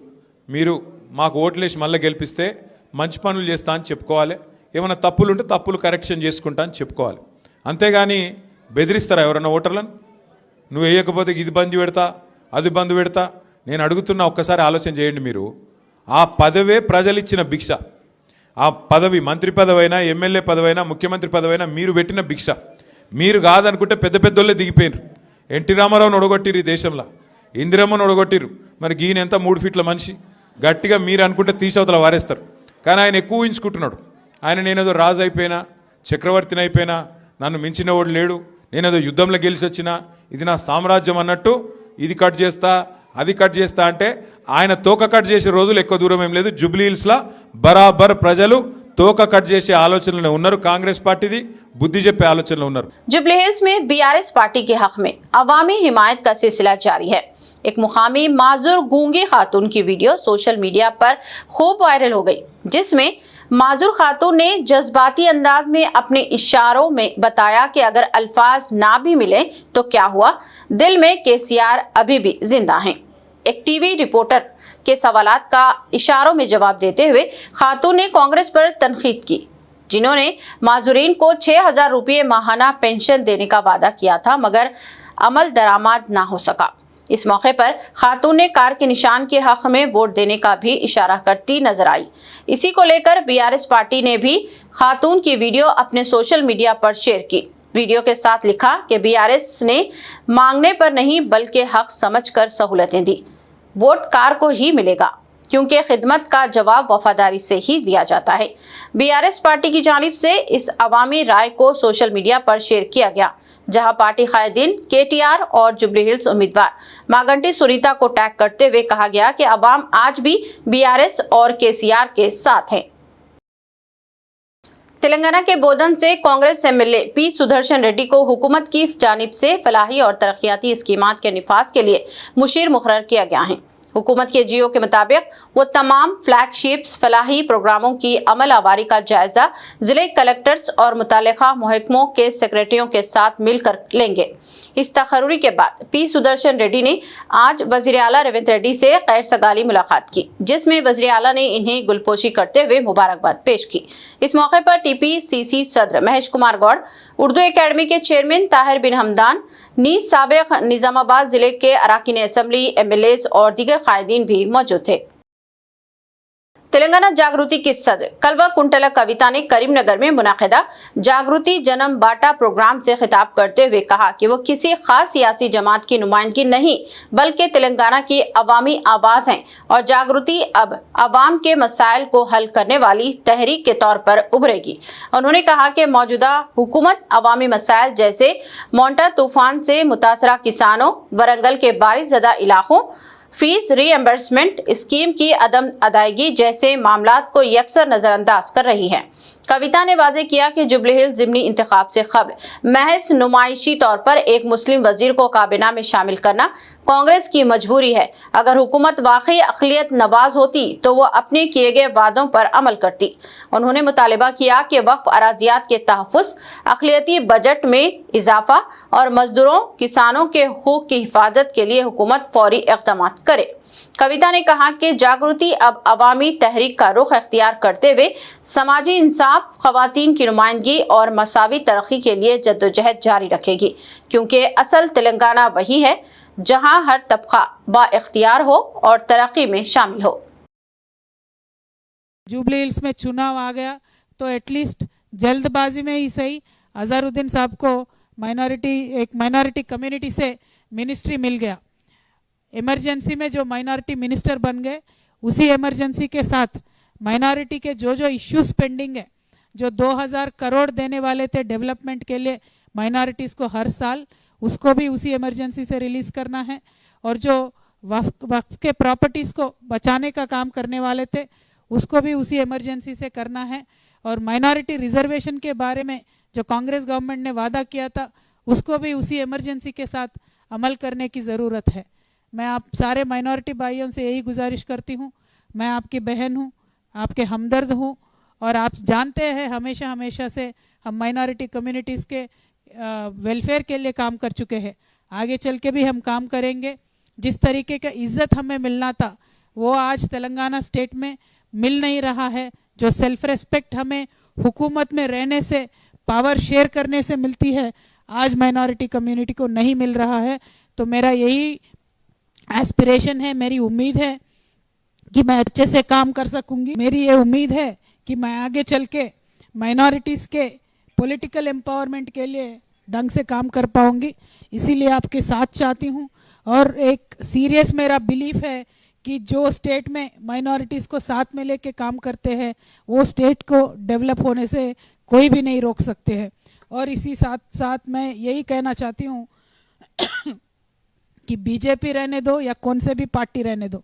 మీరు మాకు ఓట్లేసి మళ్ళీ గెలిపిస్తే మంచి పనులు చేస్తా అని చెప్పుకోవాలి, ఏమైనా తప్పులు ఉంటే తప్పులు కరెక్షన్ చేసుకుంటా అని చెప్పుకోవాలి. అంతేగాని బెదిరిస్తారా ఎవరన్నా ఓటర్లను? నువ్వు వేయకపోతే ఇది బంద్ పెడతా, అది బంద్ పెడతా. నేను అడుగుతున్నా, ఒక్కసారి ఆలోచన చేయండి. మీరు ఆ పదవే ప్రజలు ఇచ్చిన భిక్ష. ఆ పదవి మంత్రి పదవైనా, ఎమ్మెల్యే పదవైనా, ముఖ్యమంత్రి పదవైనా మీరు పెట్టిన భిక్ష. మీరు కాదనుకుంటే పెద్ద పెద్దోళ్ళే దిగిపోయినారు. ఎన్టీ రామారావుని ఒడగొట్టిరు ఈ దేశంలో, ఇందిరమ్మను ఒడగొట్టిరు. మరి ఈయన ఎంత 3 ఫీట్ల మనిషి, గట్టిగా మీరు అనుకుంటే తీసవతల వారేస్తారు. కానీ ఆయన ఎక్కువ ఊహించుకుంటున్నాడు. ఆయన నేనేదో రాజు అయిపోయినా, చక్రవర్తిని అయిపోయినా, నన్ను మించిన వాడు లేడు, నేనేదో యుద్ధంలో గెలిచి వచ్చినా, ఇది నా సామ్రాజ్యం అన్నట్టు ఇది కట్ చేస్తా, అది కట్ చేస్తా అంటే ఆయన తోక కట్ చేసే రోజులు ఎక్కువ దూరం ఏం లేదు. జూబ్లీ హిల్స్లో బరాబర్ ప్రజలు తోక కట్ చేసే ఆలోచనలో ఉన్నారు. కాంగ్రెస్ పార్టీది बुद्धि చెప్పే ఆలోచనలో ఉన్నారు. जुबली हिल्स में बीआरएस पार्टी के हक में अवामी हिमायत का सिलसिला जारी है। एक मुकामी माजूर गूंगी खातून की वीडियो सोशल मीडिया पर खूब वायरल हो गई, जिसमें माजूर खातून ने जज्बाती अंदाज में अपने इशारों में बताया कि अगर अल्फाज ना भी मिले तो क्या हुआ, दिल में केसीआर अभी भी जिंदा हैं। एक टीवी रिपोर्टर के सवालात का इशारों में जवाब देते हुए खातून ने कांग्रेस पर तनकीद की, जिन्होंने माजूरीन को 6,000 रुपये माहाना पेंशन देने का वादा किया था, मगर अमल दरामद ना हो सका। इस मौके पर खातून ने कार के निशान के हक में वोट देने का भी इशारा करती नजर आई। इसी को लेकर बीआरएस पार्टी ने भी खातून की वीडियो अपने सोशल मीडिया पर शेयर की। वीडियो के साथ लिखा कि बीआरएस ने मांगने पर नहीं बल्कि हक समझकर सहूलतें दी। वोट कार को ही मिलेगा, क्योंकि खिदमत का जवाब वफादारी से ही दिया जाता है। बीआरएस पार्टी की जानिब से इस अवामी राय को सोशल मीडिया पर शेयर किया गया, जहां पार्टी कायदीन केटीआर और जुबली हिल्स उम्मीदवार मागंटी सुनीता को टैग करते हुए कहा गया कि अवाम आज भी बीआरएस और केसीआर के साथ हैं। तेलंगाना के बोधन से कांग्रेस एमएलए पी सुदर्शन रेड्डी को हुकूमत की जानिब से फलाही और तरक्याती स्कीमात के निफाज के लिए मुशीर मुकर्रर किया गया है। हुकूमत के जियो के मुताबिक वो तमाम फ्लैगशिप्स फलाही प्रोग्रामों की अमल आवारी का जायजा जिले कलेक्टर्स और मुतालिका महकमों के सेक्रेटरियों के साथ मिलकर लेंगे। इस तकर्री के बाद पी सुदर्शन रेड्डी ने आज वज़ीर आला रेवंत रेड्डी से गैर सगाली मुलाकात की, जिसमें वज़ीर आला ने इन्हें गुलपोशी करते हुए मुबारकबाद पेश की। इस मौके पर टीपीसीसी सदर महेश कुमार गौड़, उर्दू एकेडमी के चेयरमैन ताहिर बिन हमदान, नीज साबिक निजामाबाद जिले के अराकीन असम्बली, एमएलए और दीगर कायदीन भी मौजूद थे। तेलंगाना जागृति की सदर कलवा कुंटला कविता ने करीमनगर में मुनाकिदा जागृति जन्म बाटा प्रोग्राम से खिताब करते हुए कहा कि वो किसी खास सियासी जमात की नुमाइंदगी नहीं बल्कि तेलंगाना की अवामी आवाज़ हैं और जागृति अब अवाम के मसाइल को हल करने वाली तहरीक के तौर पर उभरेगी। उन्होंने कहा कि मौजूदा हुकूमत अवामी मसाइल जैसे मोंटा तूफान से मुतासरा किसानों, वरंगल के बारिशज़दा इलाकों, फीस रीएम्बर्समेंट स्कीम की अदम अदायगी जैसे मामलात को यकसर नजरअंदाज कर रही है। कविता ने वाजे किया कि जुबली हिल्स ज़िमनी इंतखाब से कबल महज नुमाइशी तौर पर एक मुस्लिम वजीर को काबीना में शामिल करना कांग्रेस की मजबूरी है। अगर हुकूमत वाकई अक़लियत नवाज होती तो वो अपने किए गए वादों पर अमल करती। उन्होंने मुतालिबा किया कि वक्फ अराजियात के तहफ़्फ़ुज़, अक़लियती बजट में इजाफा और मजदूरों किसानों के हुकूक़ की हिफाजत के लिए हुकूमत फौरी इक़दाम करे। कविता ने कहा कि जागृति अब अवामी तहरीक का रुख अख्तियार करते हुए समाजी इंसाफ, ख़वातीन की नुमाइंदगी और मसावी तरक्की के लिए जद्दोजहद जारी रखेगी, क्योंकि असल तेलंगाना वही है जहां हर तबका बाइख्तियार हो और तरक्की में शामिल हो। जुबली हिल्स में चुनाव आ गया तो एटलीस्ट जल्दबाजी में ही सही अजहरुद्दीन साहब को माइनॉरिटी कम्युनिटी से मिनिस्ट्री मिल गया। इमरजेंसी में जो माइनॉरिटी मिनिस्टर बन गए, उसी इमरजेंसी के साथ माइनॉरिटी के जो इश्यूज पेंडिंग है, जो 2000 करोड़ देने वाले थे डेवलपमेंट के लिए माइनॉरिटीज़ को हर साल, उसको भी उसी इमरजेंसी से रिलीज़ करना है। और जो वक्फ के प्रॉपर्टीज़ को बचाने का काम करने वाले थे, उसको भी उसी इमरजेंसी से करना है। और माइनॉरिटी रिजर्वेशन के बारे में जो कांग्रेस गवर्नमेंट ने वादा किया था, उसको भी उसी इमरजेंसी के साथ अमल करने की ज़रूरत है। मैं आप सारे माइनॉरिटी भाइयों से यही गुजारिश करती हूँ, मैं आपकी बहन हूँ, आपके हमदर्द हूँ, और आप जानते हैं हमेशा से हम माइनॉरिटी कम्युनिटीज़ के वेलफेयर के लिए काम कर चुके हैं, आगे चल के भी हम काम करेंगे। जिस तरीके का इज़्ज़त हमें मिलना था वो आज तेलंगाना स्टेट में मिल नहीं रहा है, जो सेल्फ रेस्पेक्ट हमें हुकूमत में रहने से, पावर शेयर करने से मिलती है, आज माइनॉरिटी कम्युनिटी को नहीं मिल रहा है। तो मेरा यही एस्पिरेशन है, मेरी उम्मीद है कि मैं अच्छे से काम कर सकूंगी। मेरी ये उम्मीद है कि मैं आगे चल के माइनॉरिटीज़ के पॉलिटिकल एम्पावरमेंट के लिए ढंग से काम कर पाऊंगी। इसीलिए आपके साथ चाहती हूँ। और एक सीरियस मेरा बिलीफ है कि जो स्टेट में माइनॉरिटीज़ को साथ में लेके काम करते हैं, वो स्टेट को डेवलप होने से कोई भी नहीं रोक सकते हैं। और इसी साथ साथ मैं यही कहना चाहती हूँ कि बीजेपी रहने दो या कौन से भी पार्टी रहने दो,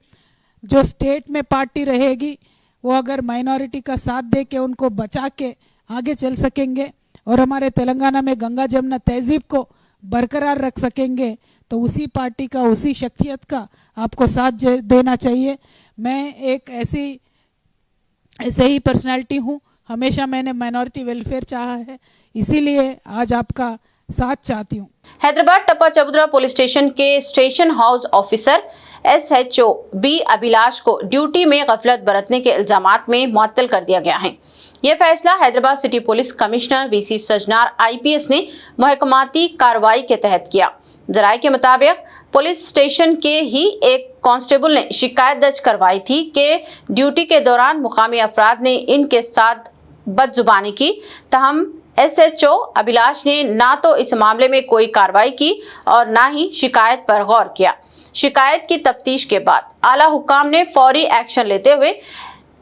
जो स्टेट में पार्टी रहेगी वो अगर माइनॉरिटी का साथ दे के उनको बचा के आगे चल सकेंगे और हमारे तेलंगाना में गंगा जमुना तहजीब को बरकरार रख सकेंगे, तो उसी पार्टी का, उसी शख्सियत का आपको साथ देना चाहिए। मैं एक ऐसे ही पर्सनालिटी हूँ, हमेशा मैंने माइनॉरिटी वेलफेयर चाहा है, इसीलिए आज आपका साथ चाहती हूँ। हैदराबाद टप्पा चबूतरा पुलिस स्टेशन के station house officer SHO B Abhilash को ड्यूटी में गफलत बरतने के इल्जामात में मुअत्तल कर दिया गया है। यह फैसला Hyderabad city police commissioner VC Sajjanar IPS ने महकमाती कार्रवाई के तहत किया। जराये के मुताबिक पुलिस स्टेशन के ही एक कांस्टेबल ने शिकायत दर्ज करवाई थी कि ड्यूटी के दौरान मुकामी अफराद ने इनके साथ बदजुबानी की। तहम SHO अभिलाष ने ना तो इस मामले में कोई कार्रवाई की और ना ही शिकायत पर गौर किया। शिकायत की तफ्तीश के बाद आला हुक्काम ने फौरी एक्शन लेते हुए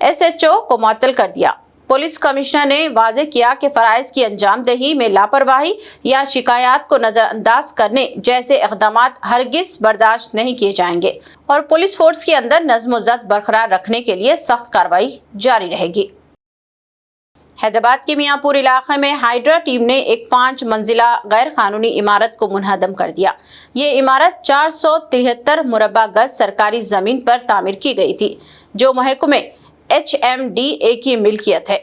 SHO को मुअत्तल कर दिया। पुलिस कमिश्नर ने वाज़ेह किया कि फराइज की अंजामदही में लापरवाही या शिकायत को नजरअंदाज करने जैसे इक़दामात हरगिज बर्दाश्त नहीं किए जाएंगे और पुलिस फोर्स के अंदर नज़्म व ज़ब्त बरकरार रखने के लिए सख्त कार्रवाई जारी रहेगी। हैदराबाद के मियाँपुर इलाके में हाइड्रा टीम ने एक 5 मंजिला गैर कानूनी इमारत को मुनहदम कर दिया। ये इमारत 473 मुरब्बा गज सरकारी जमीन पर तामीर की गई थी, जो महकमे HMDA की मिल्कियत है।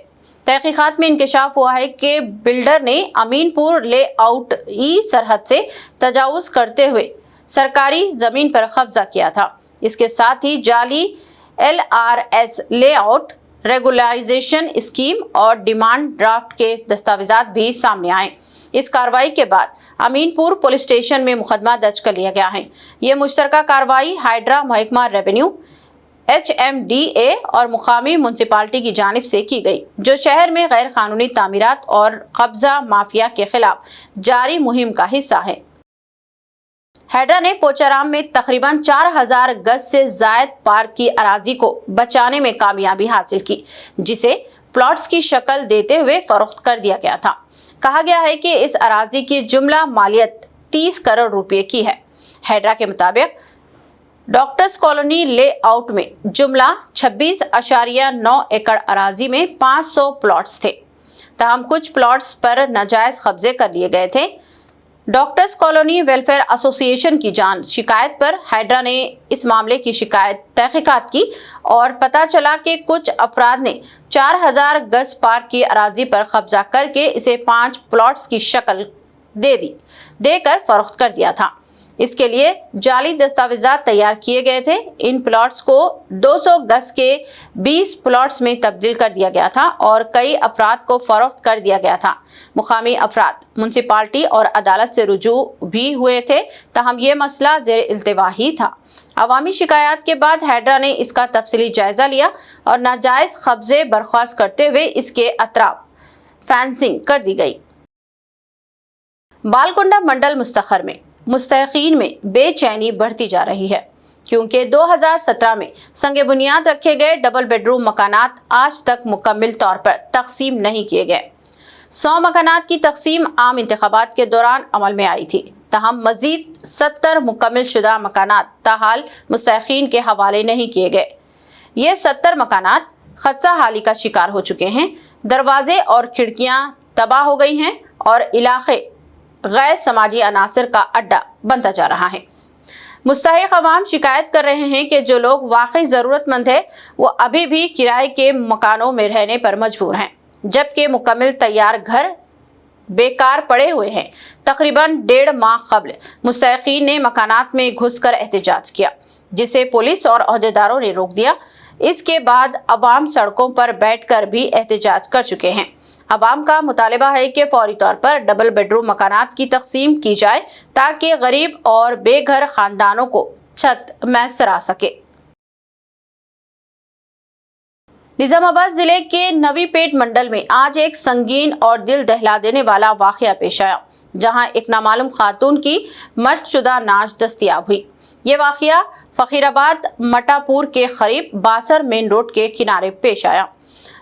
तहकीकात में इंकशाफ हुआ है कि बिल्डर ने अमीनपुर लेआउट ई सरहद से तजावुज करते हुए सरकारी जमीन पर कब्जा किया था। इसके साथ ही जाली LRS लेआउट, रेगुलराइजेशन स्कीम और डिमांड ड्राफ्ट के दस्तावेजात भी सामने आए। इस कार्रवाई के बाद अमीनपुर पुलिस स्टेशन में मुकदमा दर्ज कर लिया गया है। ये मुश्तरका कार्रवाई हाइड्रा, महकमा रेवेन्यू, HMDA और मुकामी म्यूनसिपालिटी की जानिब से की गई, जो शहर में गैर कानूनी तामीरात और कब्जा माफिया के खिलाफ जारी मुहिम का हिस्सा है। हैड्रा ने पोचाराम में तकरीबन 4000 गज से जायद पार्क की अराजी को बचाने में कामयाबी हासिल की, जिसे प्लॉट्स की शक्ल देते हुए फरोख्त कर दिया गया था। कहा गया है कि इस अराजी की जुमला मालियत 30 करोड़ रुपए की है। हैड्रा के मुताबिक डॉक्टर्स कॉलोनी लेआउट में जुमला 26.9 एकड़ अराजी में 500 प्लॉट्स थे। तहम कुछ प्लॉट्स पर नाजायज कब्जे कर लिए गए थे। डॉक्टर्स कॉलोनी वेलफेयर एसोसिएशन की शिकायत पर हाइड्रा ने इस मामले की शिकायत तहकीकात की और पता चला कि कुछ अफराद ने 4000 गज पार्क की अराजी पर कब्जा करके इसे 5 प्लॉट्स की शक्ल देकर फरोख्त कर दिया था। इसके लिए जाली दस्तावेजात तैयार किए गए थे। इन प्लॉट्स को 200 गज के 20 प्लॉट्स में तब्दील कर दिया गया था और कई अफराद को फरोख्त कर दिया गया था। मुकामी अफराद म्यूनसिपालिटी और अदालत से रुजू भी हुए थे, तहम ये मसला ज़ेर इल्तिवा ही था। अवामी शिकायत के बाद हैड्रा ने इसका तफसीली जायजा लिया और नाजायज कब्जे बर्खास्त करते हुए इसके अतराफ फेंसिंग कर दी गई। बालकुंडा मंडल मुस्तखर में मुस्तहिकीन में बेचैनी बढ़ती जा रही है, क्योंकि 2017 में संगे बुनियाद रखे गए डबल बेडरूम मकानात आज तक मुकम्मल तौर पर तकसीम नहीं किए गए। 100 मकानात की तकसीम आम इंतखाबात के दौरान अमल में आई थी, तहम मजीद 70 मुकम्मल शुदा मकानात ताहाल मुस्तहिकीन के हवाले नहीं किए गए। ये 70 मकानात खदशा हाली का शिकार हो चुके हैं। दरवाजे और खिड़कियां तबाह हो गई हैं और इलाके गैर समाजी अनासर का अड्डा बनता जा रहा है। मुस्तहिक अवाम शिकायत कर रहे हैं कि जो लोग वाकई ज़रूरतमंद है वो अभी भी किराए के मकानों में रहने पर मजबूर हैं, जबकि मुकम्मल तैयार घर बेकार पड़े हुए हैं। तकरीबन 1.5 माह कबल मुस्तहिकीन ने मकानात में घुसकर एहतजाज किया, जिसे पुलिस और अहदेदारों ने रोक दिया। इसके बाद अवाम सड़कों पर बैठकर भी एहतजाज कर चुके हैं। अवाम का मुतालिबा है कि फौरी तौर पर डबल बेडरूम मकानात की तकसीम की जाए ताकि गरीब और बेघर खानदानों को छत मैसर आ सके। निजामाबाद जिले के नवीपेट मंडल में आज एक संगीन और दिल दहला देने वाला वाकया पेश आया, जहां एक नामालूम खातून की मशकशुदा नाश दस्तयाब हुई। ये वाकया फकीराबाद मटापुर के करीब बासर मेन रोड के किनारे पेश आया।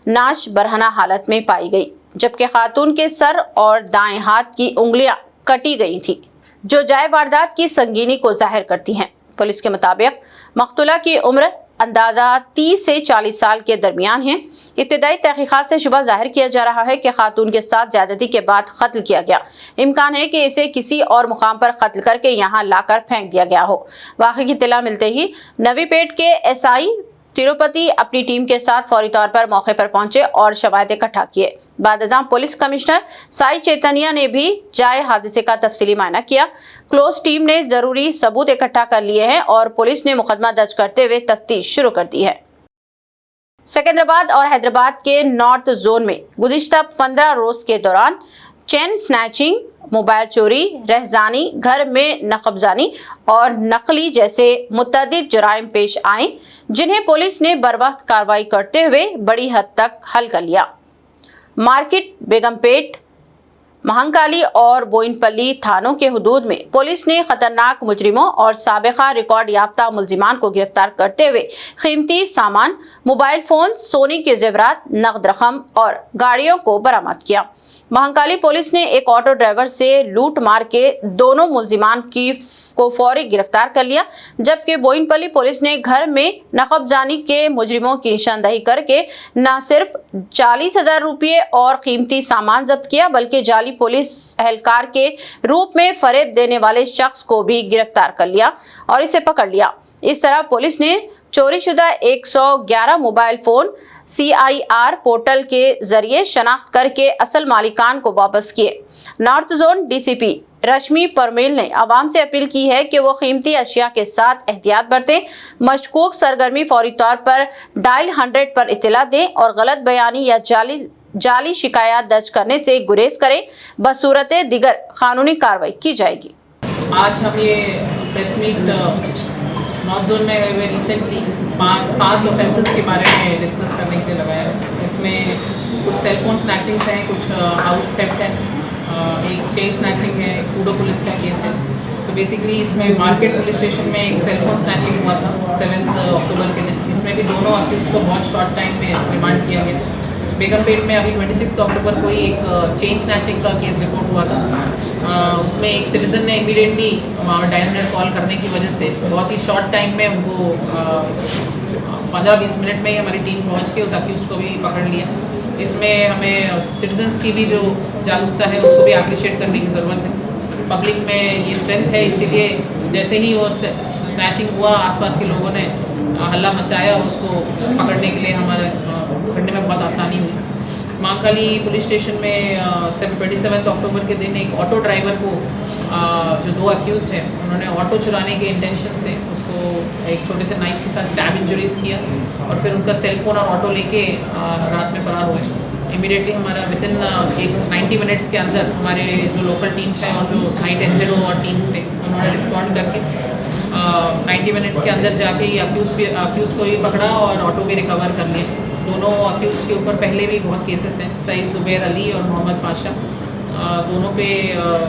नाश बरहना हालत में पाई गई, जबकि खातून के सर और दाएं हाथ की उंगलियां कटी गई थी, जो जाए वारदात की संगीनी को जाहिर करती हैं। पुलिस के मुताबिक मकतूला की उम्र अंदाजा 30 से 40 साल के दरमियान है। इब्तदाई तहकीकात से शुबा जाहिर किया जा रहा है कि खातून के साथ ज्यादती के बाद कत्ल किया गया। इम्कान है कि इसे किसी और मुकाम पर कत्ल करके यहाँ लाकर फेंक दिया गया हो। वाक़े की इत्तला मिलते ही नवीपेट के एसआई तिरुपति अपनी टीम के साथ फौरी तौर पर मौके पर पहुंचे और शवाहिद इकट्ठा किए। बाददाम पुलिस कमिश्नर साई चैतन्या ने भी जाए हादसे का तफसीली मायना किया। क्लोज टीम ने जरूरी सबूत इकट्ठा कर लिए हैं और पुलिस ने मुकदमा दर्ज करते हुए तफ्तीश शुरू कर दी है। सिकंदराबाद और हैदराबाद के नॉर्थ जोन में गुज़िश्ता 15 रोज के दौरान चेन स्नैचिंग, मोबाइल चोरी, रहजानी, घर में नकबजानी और नकली जैसे मुतअद्दिद जुराइम पेश आए, जिन्हें पुलिस ने बरवक्त कार्रवाई करते हुए बड़ी हद तक हल कर लिया। मार्केट, बेगमपेट, महंकाली और बोइनपल्ली थानों के हुदूद में पुलिस ने खतरनाक मुजरिमों और साबिका रिकॉर्ड याफ्ता मुलजिमान को गिरफ्तार करते हुए कीमती सामान, मोबाइल फोन, सोने के जेवरात, नकद रकम और गाड़ियों को बरामद किया। महंकाली पुलिस ने एक ऑटो ड्राइवर से लूट मार के दोनों मुलजिमान को फौरी गिरफ्तार कर लिया, जबकि बोइनपल्ली पुलिस ने घर में नकबजानी के मुजरिमों की निशानदही करके न सिर्फ 40,000 रुपये और कीमती सामान जब्त किया, बल्कि जाली पुलिस एहलकार के रूप में फरेब देने वाले शख्स को भी गिरफ्तार कर लिया और इसे पकड़ लिया। इस तरह पुलिस ने चोरीशुदा 111 मोबाइल फोन CIR पोर्टल के जरिए शनाख्त करके असल मालिकान को वापस किए। नॉर्थ जोन DCP रश्मि परमेल ने आवाम से अपील की है कि वो कीमती अशिया के साथ एहतियात बरतें, मशकूक सरगर्मी फौरी तौर पर डायल 100 पर इत्तला दें और गलत बयानी या जाली शिकायत दर्ज करने से गुरेज करें। बसूरत दिगर कानूनी कार्रवाई की जाएगी। आज हम ये प्रेस मीट नॉर्थ जोन में हुए रिसेंटली 5 ऑफेंसेस के बारे में डिस्कस करने के लिए लगाया है। इसमें कुछ सेलफोन स्नैचिंग्स हैं, कुछ हाउस थेफ्ट है, एक चेन स्नैचिंग है, एक सूडो पुलिस का केस है। तो बेसिकली इसमें मार्केट पुलिस स्टेशन में एक सेलफोन स्नैचिंग हुआ था 7 अक्टूबर के दिन। इसमें भी दोनों अक्यूज को बहुत शॉर्ट टाइम में रिमांड किया गया। बेगमपेट में अभी 26 अक्टूबर को ही एक चेन स्नैचिंग का केस रिपोर्ट हुआ था। उसमें एक सिटीजन ने इमीडिएटली वहाँ डायल 100 कॉल करने की वजह से बहुत ही शॉर्ट टाइम में उनको 15-20 मिनट में ही हमारी टीम पहुँच के उस अक्यूज को भी पकड़ लिया। इसमें हमें सिटीजन्स की भी जो जागरूकता है उसको भी अप्रिशिएट करने की ज़रूरत है। पब्लिक में ये स्ट्रेंथ है, इसीलिए जैसे ही वो स्नैचिंग हुआ आसपास के लोगों ने हल्ला मचाया और उसको पकड़ने के लिए हमारे पकड़ने में बहुत आसानी हुई। महंकाली पुलिस स्टेशन में 27 अक्टूबर के दिन एक ऑटो ड्राइवर को जो 2 अक्यूज हैं उन्होंने ऑटो चुराने के इंटेंशन से उसको एक छोटे से नाइफ के साथ स्टैब इंजरीज किया और फिर उनका सेलफोन और ऑटो लेके रात में फरार हुए। इमीडिएटली हमारा विदिन 90 मिनट्स के अंदर हमारे जो लोकल टीम्स हैं और जो नाइट NGO और टीम्स थे उन्होंने रिस्पॉन्ड करके 90 मिनट्स के अंदर जाके ये अक्यूज़ को भी पकड़ा और ऑटो भी रिकवर कर लिए। दोनों अक्यूज़ के ऊपर पहले भी बहुत केसेस हैं, सईद ज़ुबैर अली और मोहम्मद पाशा, दोनों पे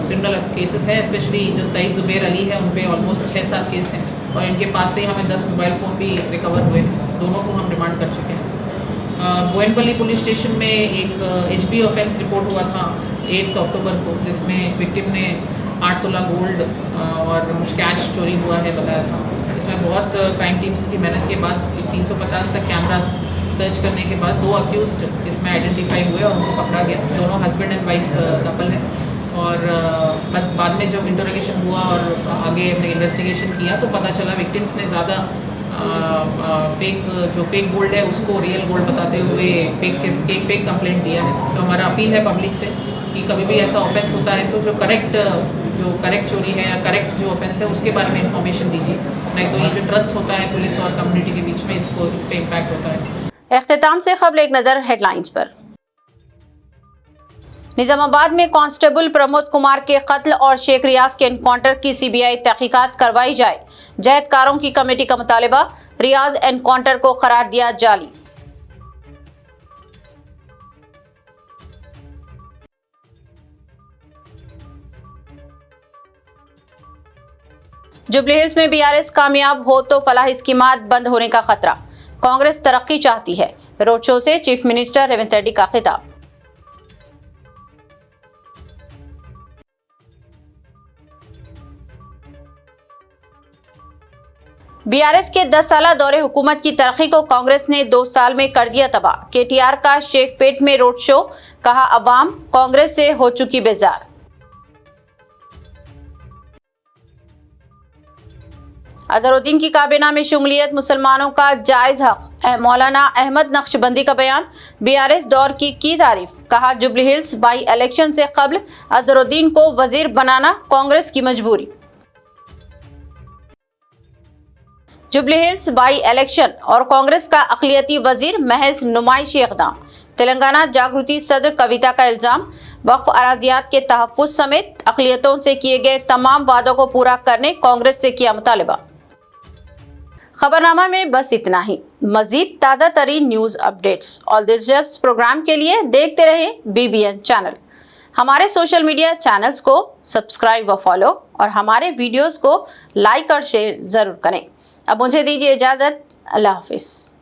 क्रिमिनल केसेस हैं। स्पेशली जो सईद ज़ुबैर अली है उन पे ऑलमोस्ट 6-7 केस हैं और इनके पास से हमें 10 मोबाइल फ़ोन भी रिकवर हुए। दोनों को हम रिमांड कर चुके हैं। बोइनपल्ली पुलिस स्टेशन में एक HP ऑफेंस रिपोर्ट हुआ था 8 अक्टूबर को, जिसमें विक्टिम ने 8 तोला गोल्ड और कुछ कैश चोरी हुआ है बताया था। इसमें बहुत क्राइम टीम्स की मेहनत के बाद 350 तक कैमरास सर्च करने के बाद 2 अक्यूज्ड इसमें आइडेंटिफाई हुए और उनको पकड़ा गया। दोनों हस्बैंड एंड वाइफ कपल है और बाद में जब इंटरोगेशन हुआ और आगे हमने इन्वेस्टिगेशन किया तो पता चला विक्टिम्स ने ज़्यादा फेक गोल्ड है उसको रियल गोल्ड बताते हुए फेक कंप्लेंट दिया है। तो हमारा अपील है पब्लिक से कि कभी भी ऐसा ऑफेंस होता है तो जो करेक्ट चोरी है या करेक्ट जो ऑफेंस है उसके बारे में इंफॉर्मेशन दीजिए, नहीं तो ये जो ट्रस्ट होता है पुलिस और कम्युनिटी के बीच में इस पर इम्पैक्ट होता है। इख्तिताम से खबर एक नज़र हेडलाइंस पर। निजामाबाद में कांस्टेबल प्रमोद कुमार के कत्ल और शेख रियाज के एनकाउंटर की सीबीआई तहकीकात करवाई जाए, जहदकारों की कमेटी का मुतालिबा। रियाज एनकाउंटर को करार दिया जाली। जुबली हिल्स में बीआरएस कामयाब हो तो फलाही स्कीमात बंद होने का खतरा। कांग्रेस तरक्की चाहती है। रोड शो से चीफ मिनिस्टर रेवंत रेड्डी का खिताब। बीआरएस के 10 साला दौरे हुकूमत की तरक्की को कांग्रेस ने 2 साल में कर दिया तबाह। केटीआर का शेखपेट में रोड शो, कहा अवाम कांग्रेस से हो चुकी बेजार। अजहरुद्दीन की काबीना में शमूलियत मुसलमानों का जायज हक। मौलाना अहमद नक्शबंदी का बयान। बीआरएस दौर की तारीफ, कहा जुबली हिल्स बाई इलेक्शन से कबल अजहरुद्दीन को वजीर बनाना कांग्रेस की मजबूरी। जुबली हिल्स बाई इलेक्शन और कांग्रेस का अक़लियती वजीर महज नुमाइशी इक़दाम। तेलंगाना जागृति सदर कविता का इल्ज़ाम। वक्फ अराजियात के तहफ़्फ़ुज़ समेत अक़लियतों से किए गए तमाम वादों को पूरा करने कांग्रेस से किया मुतालिबा। खबरनामा में बस इतना ही। मज़ीद ताज़ा तरीन न्यूज़ अपडेट्स और दिलचस्प प्रोग्राम के लिए देखते रहें BBN चैनल। हमारे सोशल मीडिया चैनल्स को सब्सक्राइब व फॉलो और हमारे वीडियोस को लाइक और शेयर ज़रूर करें। अब मुझे दीजिए इजाज़त। अल्लाह हाफिज़।